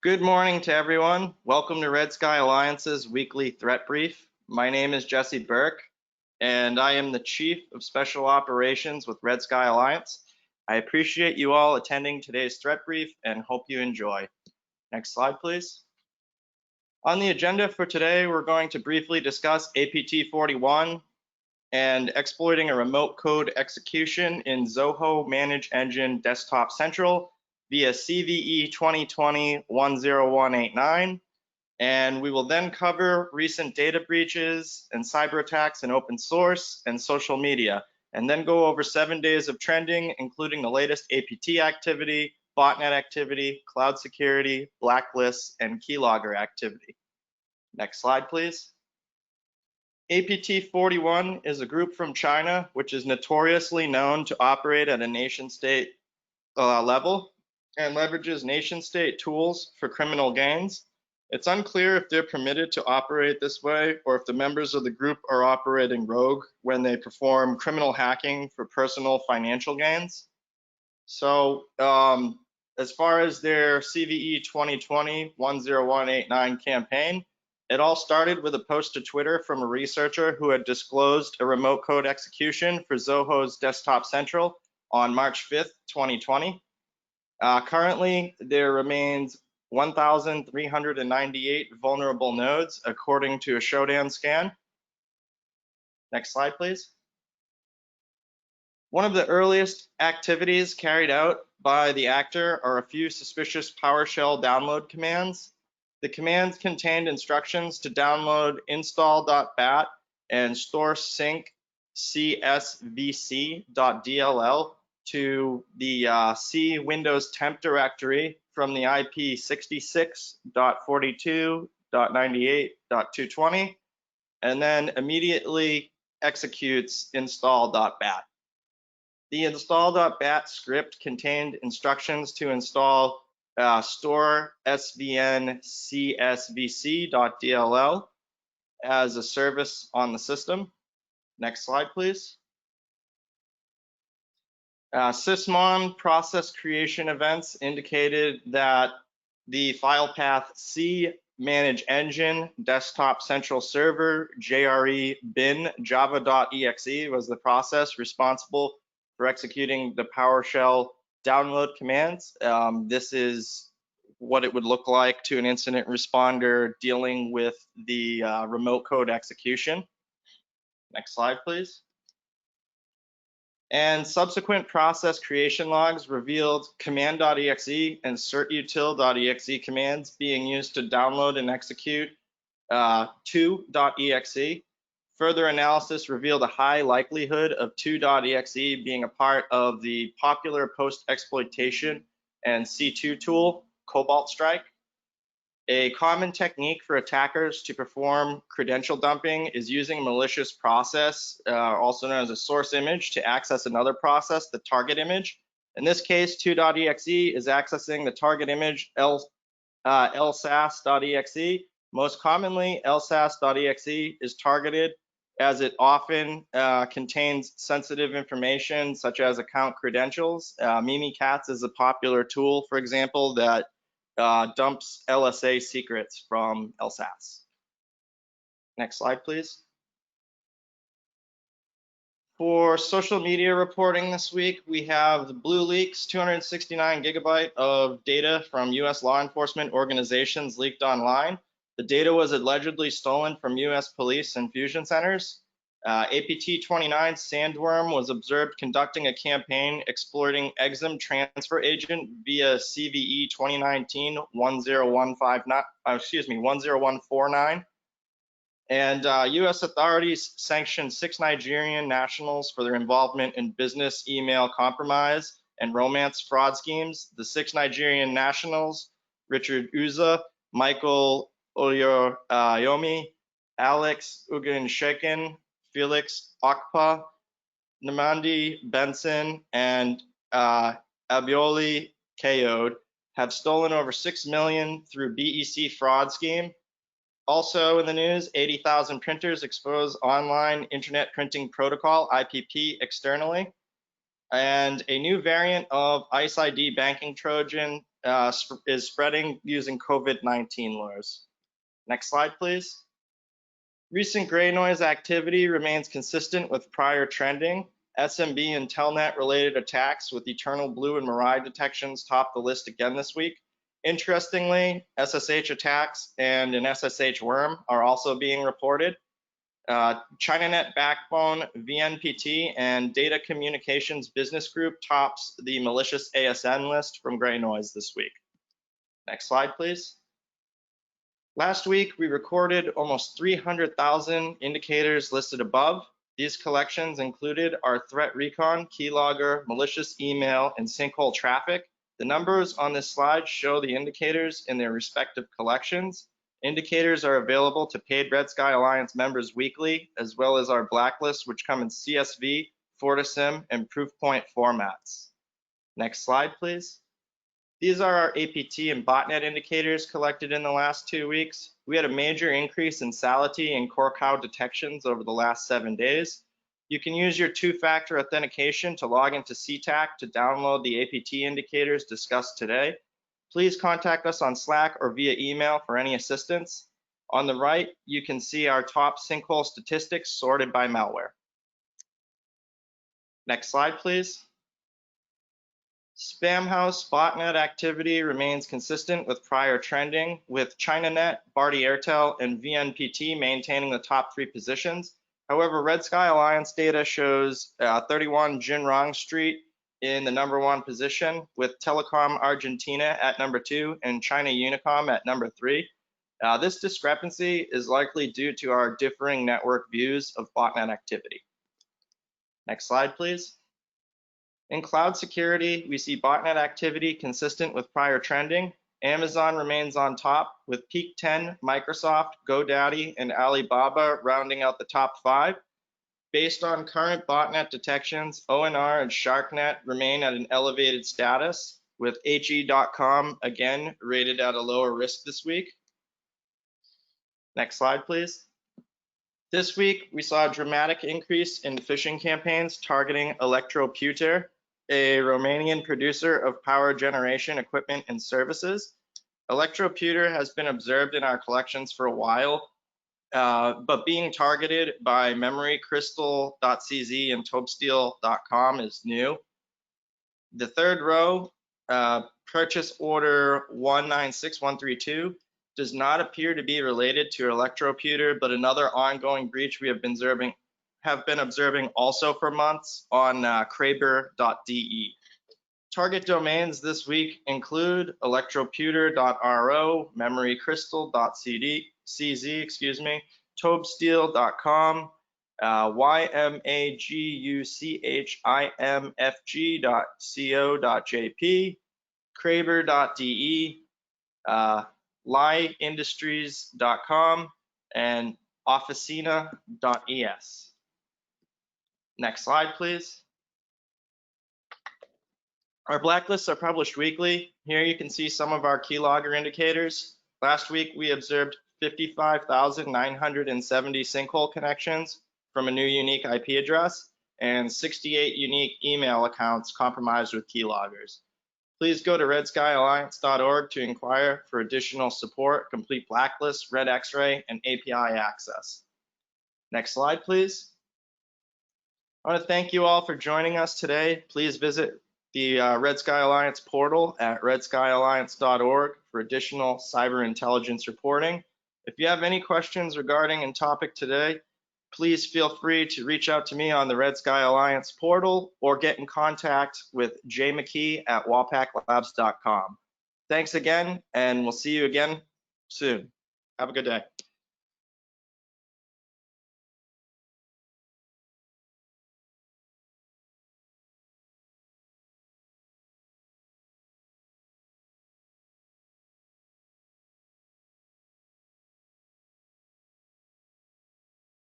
Good morning to everyone. Welcome to Red Sky Alliance's weekly threat brief. My name is Jesse Burke, and I am the Chief of Special Operations with Red Sky Alliance. I appreciate you all attending today's threat brief and hope you enjoy. Next slide, please. On the agenda for today, we're going to briefly discuss APT 41 and exploiting a remote code execution in Zoho ManageEngine Desktop Central via CVE 2020-10189. And we will then cover recent data breaches and cyber attacks in open source and social media, and then go over 7 days of trending, including the latest APT activity, botnet activity, cloud security, blacklists, and keylogger activity. Next slide, please. APT 41 is a group from China, which is notoriously known to operate at a nation-state level and leverages nation-state tools for criminal gains. It's unclear if they're permitted to operate this way or if the members of the group are operating rogue when they perform criminal hacking for personal financial gains. So as far as their CVE 2020-10189 campaign, it all started with a post to Twitter from a researcher who had disclosed a remote code execution for Zoho's Desktop Central on March 5th, 2020. Currently, there remains 1,398 vulnerable nodes, according to a Shodan scan. Next slide, please. One of the earliest activities carried out by the actor are a few suspicious PowerShell download commands. The commands contained instructions to download install.bat and store sync csvc.dll to the C Windows temp directory from the IP 66.42.98.220, and then immediately executes install.bat. The install.bat script contained instructions to install store svn csvc.dll as a service on the system. Next slide, please. Sysmon process creation events indicated that the file path C ManageEngine Desktop Central Server JRE bin java.exe was the process responsible for executing the PowerShell download commands. This is what it would look like to an incident responder dealing with the remote code execution. Next slide, please. And subsequent process creation logs revealed command.exe and certutil.exe commands being used to download and execute 2.exe. Further analysis revealed a high likelihood of 2.exe being a part of the popular post-exploitation and C2 tool, Cobalt Strike. A common technique for attackers to perform credential dumping is using a malicious process, also known as a source image, to access another process, the target image. In this case, 2.exe is accessing the target image lsas.exe. Most commonly, lsas.exe is targeted as it often contains sensitive information such as account credentials. Mimikatz is a popular tool, for example, that dumps LSA secrets from LSAS. Next slide, please. For social media reporting this week, we have the Blue Leaks, 269 gigabyte of data from US law enforcement organizations leaked online. The data was allegedly stolen from US police and fusion centers. APT 29 Sandworm was observed conducting a campaign exploiting Exim transfer agent via CVE 2019-10149. And US authorities sanctioned 6 Nigerian nationals for their involvement in business email compromise and romance fraud schemes. The 6 Nigerian nationals, Richard Uza, Michael Oyoyomi, Alex Ugunshaken, Felix Okpa, Namandi Benson, and Abioli Kayode have stolen over 6 million through BEC fraud scheme. Also in the news, 80,000 printers expose online internet printing protocol, IPP, externally. And a new variant of ICE ID banking Trojan is spreading using COVID-19 lures. Next slide, please. Recent gray noise activity remains consistent with prior trending. SMB and Telnet related attacks with Eternal Blue and Mirai detections top the list again this week. Interestingly, SSH attacks and an SSH worm are also being reported. ChinaNet Backbone, VNPT, and Data Communications Business Group tops the malicious ASN list from gray noise this week. Next slide, please. Last week, we recorded almost 300,000 indicators listed above. These collections included our threat recon, keylogger, malicious email, and sinkhole traffic. The numbers on this slide show the indicators in their respective collections. Indicators are available to paid Red Sky Alliance members weekly, as well as our blacklist, which come in CSV, FortiSIM, and Proofpoint formats. Next slide, please. These are our APT and botnet indicators collected in the last 2 weeks. We had a major increase in Sality and Core Cow detections over the last 7 days. You can use your two-factor authentication to log into CTAC to download the APT indicators discussed today. Please contact us on Slack or via email for any assistance. On the right, you can see our top sinkhole statistics sorted by malware. Next slide, please. Spamhaus botnet activity remains consistent with prior trending, with ChinaNet, Bharti Airtel, and VNPT maintaining the top 3 positions. However, Red Sky Alliance data shows 31 Jinrong Street in the #1 position, with Telecom Argentina at #2 and China Unicom at #3. This discrepancy is likely due to our differing network views of botnet activity. Next slide, please. In cloud security, we see botnet activity consistent with prior trending. Amazon remains on top, with Peak 10, Microsoft, GoDaddy, and Alibaba rounding out the top 5. Based on current botnet detections, ONR and SharkNet remain at an elevated status, with HE.com again rated at a lower risk this week. Next slide, please. This week, we saw a dramatic increase in phishing campaigns targeting Electroputer, a Romanian producer of power generation equipment and services. Electroputer has been observed in our collections for a while, but being targeted by MemoryCrystal.cz and Tobesteel.com is new. The third row, purchase order 196132, does not appear to be related to Electroputer, but another ongoing breach we have been observing also for months on Kraber.de. Target domains this week include electroputer.ro, memorycrystal.cz, Tobesteel.com, ymaguchimfg.co.jp, Kraber.de, lieindustries.com, and officina.es. Next slide, please. Our blacklists are published weekly. Here you can see some of our keylogger indicators. Last week, we observed 55,970 sinkhole connections from a new unique IP address and 68 unique email accounts compromised with keyloggers. Please go to redSkyAlliance.org to inquire for additional support, complete blacklists, red X-ray, and API access. Next slide, please. I want to thank you all for joining us today. Please visit the Red Sky Alliance portal at redSkyAlliance.org for additional cyber intelligence reporting. If you have any questions regarding the topic today, please feel free to reach out to me on the Red Sky Alliance portal or get in contact with Jay McKee at wallpacklabs.com. Thanks again, and we'll see you again soon. Have a good day.